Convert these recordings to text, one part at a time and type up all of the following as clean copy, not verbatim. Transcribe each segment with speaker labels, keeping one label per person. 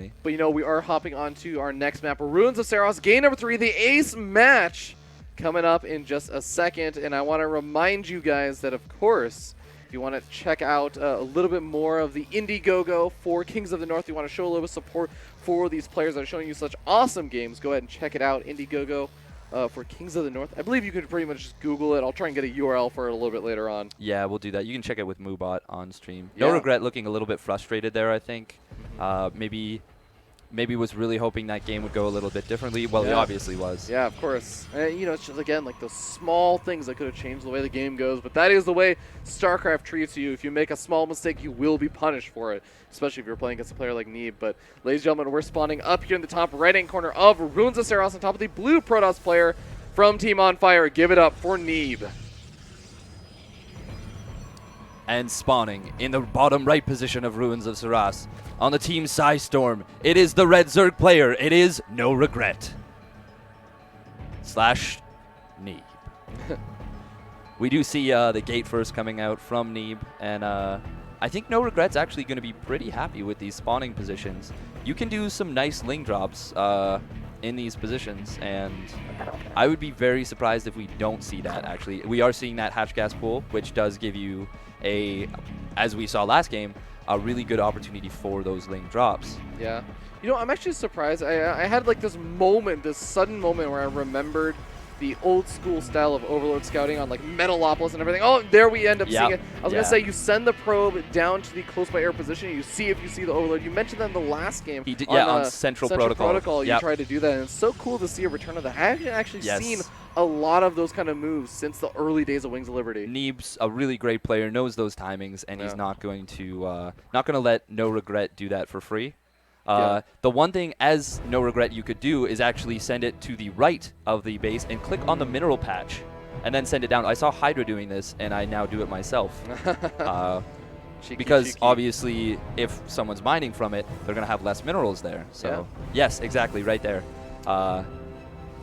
Speaker 1: definitely.
Speaker 2: But you know, we are hopping on to our next map, Ruins of Saros, game number 3, the ace match, coming up in just a second. And I want to remind you guys that, of course, if you want to check out a little bit more of the Indiegogo for Kings of the North, you want to show a little bit of support for these players that are showing you such awesome games, go ahead and check it out, Indiegogo. For Kings of the North. I believe you could pretty much just Google it. I'll try and get a URL for it a little bit later on.
Speaker 1: Yeah, we'll do that. You can check it with Moobot on stream.
Speaker 2: Yeah.
Speaker 1: NoRegreT looking a little bit frustrated there, I think. Maybe was really hoping that game would go a little bit differently. Well,
Speaker 2: Yeah.
Speaker 1: it obviously was.
Speaker 2: Yeah, of course. And, you know, it's just, again, like those small things that could have changed the way the game goes. But that is the way StarCraft treats you. If you make a small mistake, you will be punished for it, especially if you're playing against a player like Neeb. But, ladies and gentlemen, we're spawning up here in the top right-hand corner of Ruins of Saros on top of the blue Protoss player from Team On Fire. Give it up for Neeb.
Speaker 1: And spawning in the bottom right position of Ruins of Saras. On the team Psystorm, it is the red Zerg player. It is NoRegreT. / Neeb. We do see the gate first coming out from Neeb. And I think NoRegret's actually going to be pretty happy with these spawning positions. You can do some nice ling drops in these positions. And I would be very surprised if we don't see that, actually. We are seeing that hatch gas pool, which does give you as we saw last game, a really good opportunity for those ling drops.
Speaker 2: Yeah. You know, I'm actually surprised. I had like this moment, this sudden moment where I remembered the old school style of Overlord scouting on like Metalopolis and everything. Oh, there we end up seeing it. I was going to say, you send the probe down to the close by air position, you see if you see the Overlord. You mentioned that in the last game.
Speaker 1: He did, on Central Protocol.
Speaker 2: You tried to do that, and it's so cool to see a return of that. I haven't actually seen a lot of those kind of moves since the early days of Wings of Liberty.
Speaker 1: Neeb's a really great player, knows those timings, and he's not going to let NoRegreT do that for free. The one thing as NoRegreT you could do is actually send it to the right of the base and click on the mineral patch and then send it down. I saw Hydra doing this, and I now do it myself. Because obviously if someone's mining from it, they're going to have less minerals there. So yes, exactly, right there.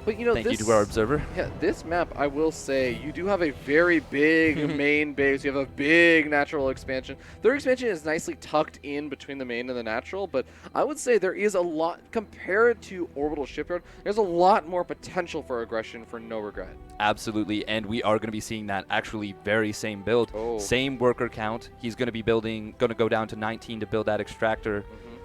Speaker 2: But you know,
Speaker 1: thank you to our observer.
Speaker 2: Yeah, this map, I will say, you do have a very big main base. You have a big natural expansion. Their expansion is nicely tucked in between the main and the natural, but I would say there is a lot, compared to Orbital Shipyard, there's a lot more potential for aggression for NoRegreT.
Speaker 1: Absolutely, and we are going to be seeing that actually very same build. Same worker count. He's going to be going to go down to 19 to build that extractor.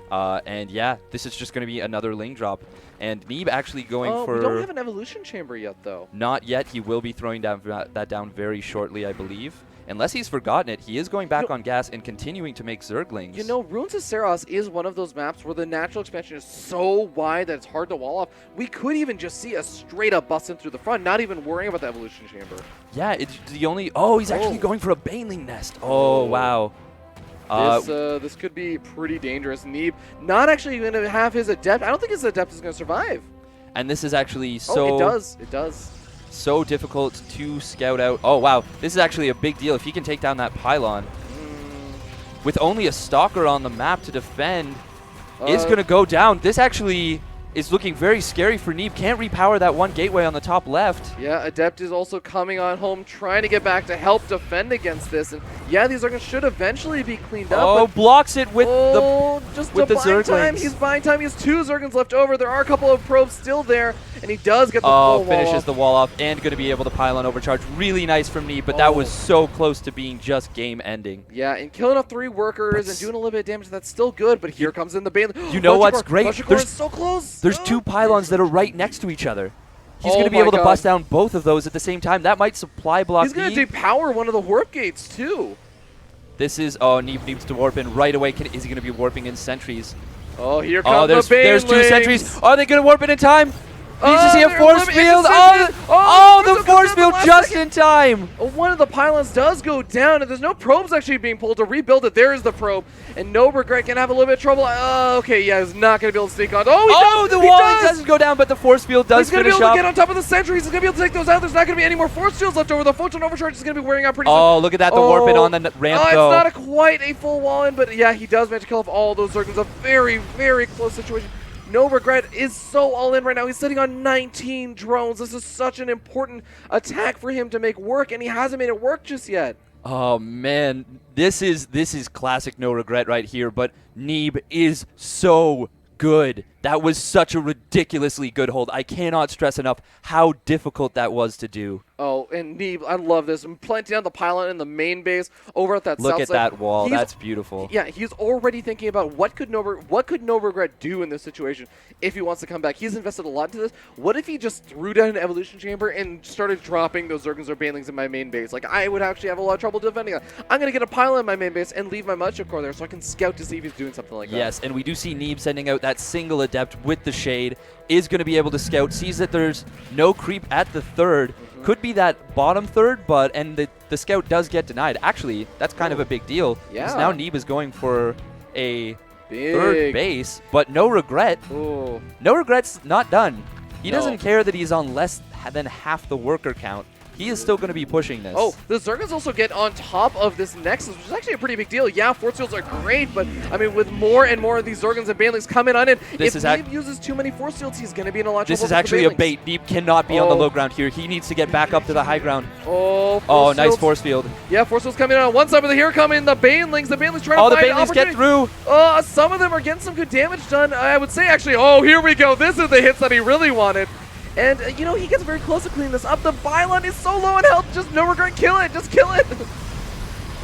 Speaker 1: And yeah, this is just going to be another ling drop. And Neeb actually going for...
Speaker 2: we don't have an evolution chamber yet, though.
Speaker 1: Not yet. He will be throwing that down very shortly, I believe. Unless he's forgotten it, he is going back on gas and continuing to make Zerglings.
Speaker 2: You know, Ruins of Saros is one of those maps where the natural expansion is so wide that it's hard to wall off. We could even just see a straight-up bust in through the front, not even worrying about the evolution chamber. Yeah,
Speaker 1: it's the only... Oh, he's actually going for a Baneling Nest. Oh, wow.
Speaker 2: This could be pretty dangerous. Neeb not actually going to have his Adept. I don't think his Adept is going to survive.
Speaker 1: And this is actually so...
Speaker 2: Oh, it does. It does.
Speaker 1: So difficult to scout out. Oh, wow. This is actually a big deal. If he can take down that pylon. With only a Stalker on the map to defend, is going to go down. This actually is looking very scary for Neeb. Can't repower that one gateway on the top left.
Speaker 2: Yeah, Adept is also coming on home, trying to get back to help defend against this. And yeah, these Zerglings should eventually be cleaned up.
Speaker 1: Oh, blocks it with the
Speaker 2: Zerglings. Time. He's buying time. He has 2 Zerglings left over. There are a couple of probes still there, and he does get the full
Speaker 1: finishes
Speaker 2: wall off.
Speaker 1: The wall off and going to be able to pile on overcharge. Really nice from Neeb, but that was so close to being just game ending.
Speaker 2: Yeah, and killing off 3 workers and doing a little bit of damage, that's still good, but here comes in the Bane.
Speaker 1: You know what's great?
Speaker 2: There's so close.
Speaker 1: There's 2 pylons that are right next to each other. He's going to be able to bust down both of those at the same time. That might supply block.
Speaker 2: He's going to depower one of the warp gates too.
Speaker 1: This is Neeb needs to warp in right away. Is he going to be warping in sentries?
Speaker 2: Oh, here comes the Banelings.
Speaker 1: There's 2 sentries. Are they going to warp in time? Needs to see a force field. The force field just in time.
Speaker 2: One of the pylons does go down, and there's no probes actually being pulled to rebuild it. There is the probe, and NoRegreT can have a little bit of trouble. Okay, yeah, he's not going to be able to sneak on.
Speaker 1: The walling doesn't go down, but the force field does finish up.
Speaker 2: He's going to be able to get on top of the sentries. He's going to be able to take those out. There's not going to be any more force fields left over. The photon overcharge is going to be wearing out pretty soon.
Speaker 1: Oh, look at that. The warp in on the ramp, though.
Speaker 2: It's not quite a full wall in, but yeah, he does manage to kill off all those Zerglings. A very, very close situation. NoRegreT is so all in right now. He's sitting on 19 drones. This is such an important attack for him to make work, and he hasn't made it work just yet.
Speaker 1: Oh man, this is classic NoRegreT right here. But Neeb is so good. That was such a ridiculously good hold. I cannot stress enough how difficult that was to do.
Speaker 2: Oh, and Neeb, I love this. I'm planting down the pylon in the main base over at that
Speaker 1: Look
Speaker 2: south
Speaker 1: at
Speaker 2: side.
Speaker 1: that wall. That's beautiful.
Speaker 2: Yeah, he's already thinking about what could NoRegret do in this situation if he wants to come back. He's invested a lot into this. What if he just threw down an evolution chamber and started dropping those Zergons or Banelings in my main base? Like, I would actually have a lot of trouble defending that. I'm going to get a pylon in my main base and leave my Mudship Core there so I can scout to see if he's doing something like that.
Speaker 1: Yes, and we do see Neeb sending out that single Adept with the Shade, is going to be able to scout, sees that there's no creep at the third. Could be that bottom third, and the scout does get denied. Actually, that's kind of a big deal.
Speaker 2: Yeah.
Speaker 1: Because now Neeb is going for a
Speaker 2: Big.
Speaker 1: third base, but NoRegret.
Speaker 2: Ooh.
Speaker 1: NoRegret's not done. He
Speaker 2: No.
Speaker 1: doesn't care that he's on less than half the worker count. He is still going to be pushing this.
Speaker 2: Oh, the Zergons also get on top of this Nexus, which is actually a pretty big deal. Yeah, Force Fields are great, but I mean, with more and more of these Zergons and Banelings coming on in, if Neeb uses too many Force Fields, he's going to be in a lot of trouble.
Speaker 1: This is actually a bait. Neeb cannot be on the low ground here. He needs to get back up to the high ground.
Speaker 2: Oh,
Speaker 1: nice force field.
Speaker 2: Yeah, Force Fields coming in on one side, but here coming the Banelings. The Banelings trying to
Speaker 1: the
Speaker 2: find
Speaker 1: Banelings get through.
Speaker 2: Some of them are getting some good damage done. I would say, actually, here we go. This is the hits that he really wanted. And, you know, he gets very close to cleaning this up. The Bylon is so low in health. Just NoRegret, kill it. Just kill it.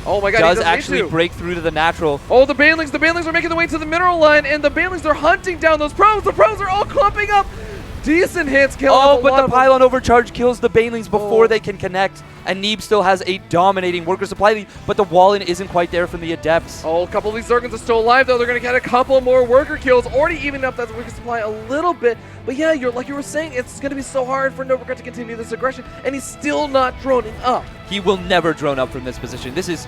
Speaker 2: Oh, my God.
Speaker 1: Does actually break through to the natural.
Speaker 2: Oh, the Banelings. The Banelings are making their way to the mineral line, and the Banelings are hunting down those pros. The pros are all clumping up. Decent hits.
Speaker 1: But the pylon overcharge kills the Banelings before they can connect. And Neeb still has a dominating worker supply lead, but the wall-in isn't quite there from the Adepts.
Speaker 2: Oh, a couple of these Zergons are still alive, though. They're going to get a couple more worker kills, already evening up that worker supply a little bit. But yeah, like you were saying, it's going to be so hard for NoRegret to continue this aggression, and he's still not droning up.
Speaker 1: He will never drone up from this position. This is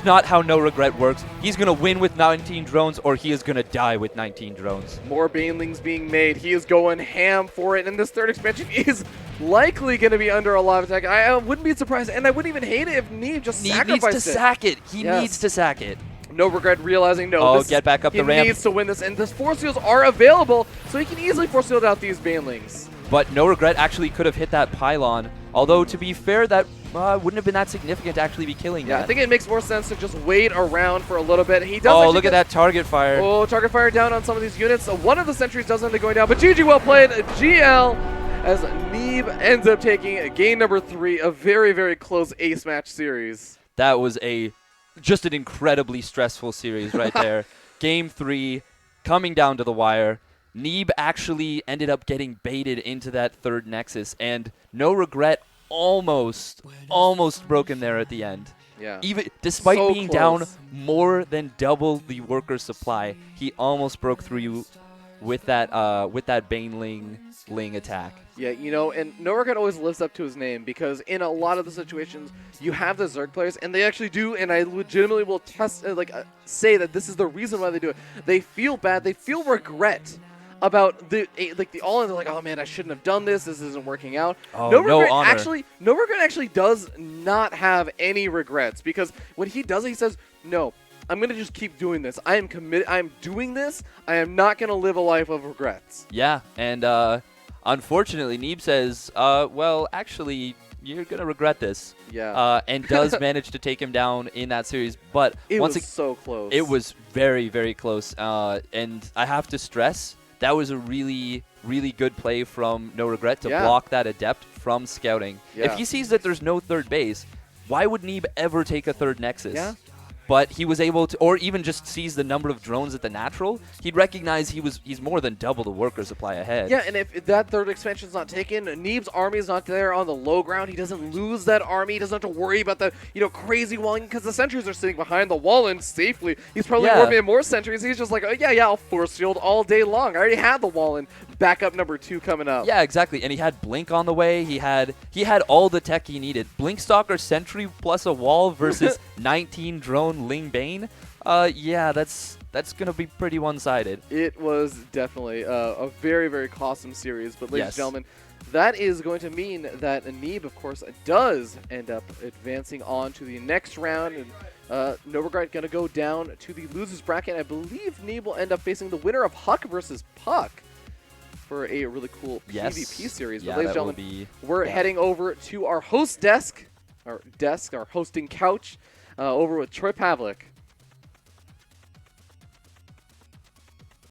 Speaker 1: not how NoRegret works. He's going to win with 19 drones, or he is going to die with 19 drones.
Speaker 2: More Banelings being made. He is going ham for it, and this third expansion is likely going to be under a lot of attack. I wouldn't be surprised, and I wouldn't even hate it if Neeb just sacrificed it.
Speaker 1: Neeb needs to sack it. He needs to sack it.
Speaker 2: NoRegret realizing
Speaker 1: get back up the ramp.
Speaker 2: He needs to win this, and this force fields are available, so he can easily force field out these Banelings.
Speaker 1: But NoRegret actually could have hit that pylon, although to be fair, that wouldn't have been that significant to actually be killing that.
Speaker 2: I think it makes more sense to just wait around for a little bit. He does.
Speaker 1: Look at that target fire.
Speaker 2: Oh, target fire down on some of these units. One of the sentries does end up going down, but GG well played, GL, as Neeb ends up taking game number 3, a very, very close ace match series.
Speaker 1: That was just an incredibly stressful series right there. Game 3, coming down to the wire. Neeb actually ended up getting baited into that third Nexus, and NoRegret almost broken there at the end.
Speaker 2: Yeah.
Speaker 1: Even despite
Speaker 2: So
Speaker 1: being
Speaker 2: close.
Speaker 1: down more than double the worker supply, he almost broke through you with that Baneling attack.
Speaker 2: Yeah, you know, and NoRegret always lives up to his name, because in a lot of the situations, you have the Zerg players, and they actually do, and I legitimately will say that this is the reason why they do it. They feel bad, they feel regret about the all-in. They're like, oh man, I shouldn't have done this. This isn't working out.
Speaker 1: Oh, no honor.
Speaker 2: NoRegret actually does not have any regrets, because when he does it, he says, no, I'm going to just keep doing this. I am committed. I'm doing this. I am not going to live a life of regrets.
Speaker 1: Yeah, and unfortunately, Neeb says, well, actually, you're going to regret this.
Speaker 2: Yeah.
Speaker 1: And does manage to take him down in that series. But
Speaker 2: it was so close.
Speaker 1: It was very, very close. And I have to stress, that was a really, really good play from NoRegret to block that Adept from scouting.
Speaker 2: Yeah.
Speaker 1: If he sees that there's no third base, why would Neeb ever take a third Nexus?
Speaker 2: Yeah.
Speaker 1: But he was able to, or even just sees the number of drones at the natural, he'd recognize he's more than double the worker supply ahead.
Speaker 2: Yeah, and if that third expansion's not taken, Neeb's army is not there on the low ground. He doesn't lose that army. He doesn't have to worry about the crazy walling, because the sentries are sitting behind the wall and safely. He's probably warming more sentries. He's just like, oh, yeah, I'll force field all day long. I already had the wall in. Backup number 2 coming up.
Speaker 1: Yeah, exactly. And he had Blink on the way. He had all the tech he needed. Blink Stalker Sentry plus a wall versus 19 drone Ling Bane. Yeah, that's gonna be pretty one-sided.
Speaker 2: It was definitely a very, very costly series. But ladies and gentlemen, that is going to mean that Neeb, of course, does end up advancing on to the next round. And NoRegret going to go down to the losers bracket. I believe Neeb will end up facing the winner of Huck versus Puck for a really cool PvP series.
Speaker 1: Yeah,
Speaker 2: but ladies and gentlemen, we're heading over to our host desk, our hosting couch, over with Troy Pavlik.